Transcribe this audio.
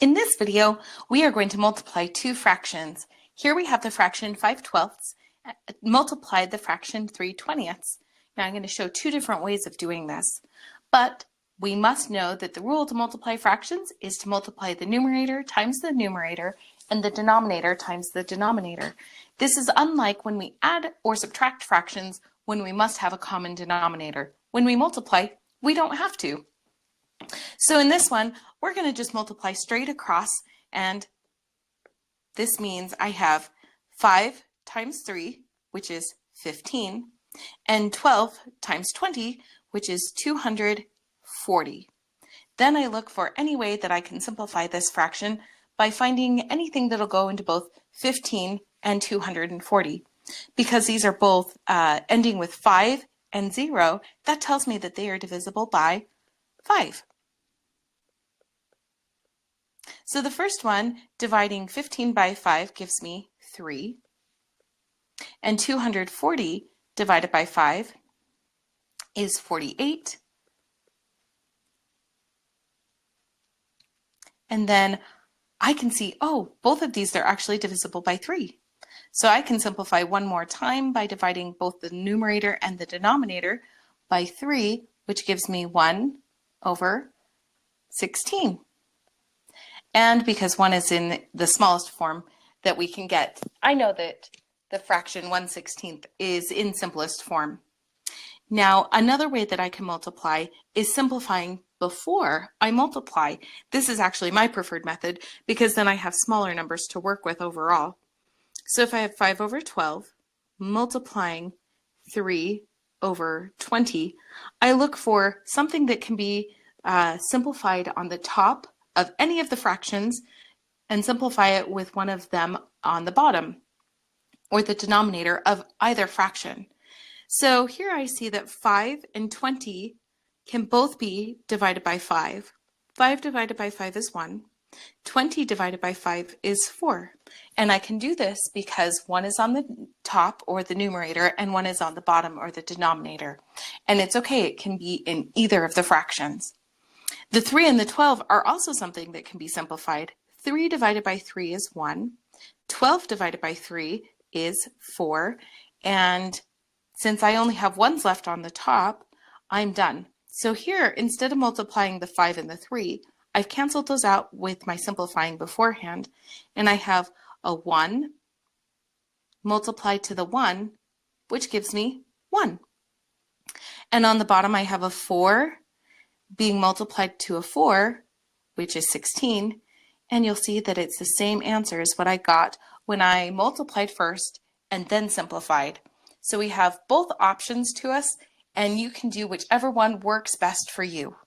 In this video, we are going to multiply two fractions. Here we have the fraction 5/12 multiplied the fraction 3/20. Now I'm going to show two different ways of doing this, but we must know that the rule to multiply fractions is to multiply the numerator times the numerator and the denominator times the denominator. This is unlike when we add or subtract fractions when we must have a common denominator. When we multiply, we don't have to. So in this one, we're going to just multiply straight across, and this means I have 5 times 3, which is 15, and 12 times 20, which is 240. Then I look for any way that I can simplify this fraction by finding anything that'll go into both 15 and 240. Because these are both ending with 5 and 0, that tells me that they are divisible by 5. So the first one, dividing 15 by 5 gives me 3, and 240 divided by 5 is 48. And then I can see, oh, both of these are actually divisible by 3. So I can simplify one more time by dividing both the numerator and the denominator by 3, which gives me 1 over 16. And because 1 is in the smallest form that we can get, I know that the fraction 1/16 is in simplest form. Now, another way that I can multiply is simplifying before I multiply. This is actually my preferred method because then I have smaller numbers to work with overall. So if I have 5 over 12 multiplying 3 over 20, I look for something that can be simplified on the top of any of the fractions and simplify it with one of them on the bottom, or the denominator of either fraction. So here I see that 5 and 20 can both be divided by 5. 5 divided by 5 is 1. 20 divided by 5 is 4. And I can do this because one is on the top, or the numerator, and one is on the bottom, or the denominator. And it's okay, it can be in either of the fractions. The 3 and the 12 are also something that can be simplified. 3 divided by 3 is 1. 12 divided by 3 is 4. And since I only have 1's left on the top, I'm done. So here, instead of multiplying the 5 and the 3, I've canceled those out with my simplifying beforehand, and I have a 1 multiplied to the 1, which gives me 1. And on the bottom, I have a 4 being multiplied to a 4, which is 16, and you'll see that it's the same answer as what I got when I multiplied first and then simplified. So we have both options to us, and you can do whichever one works best for you.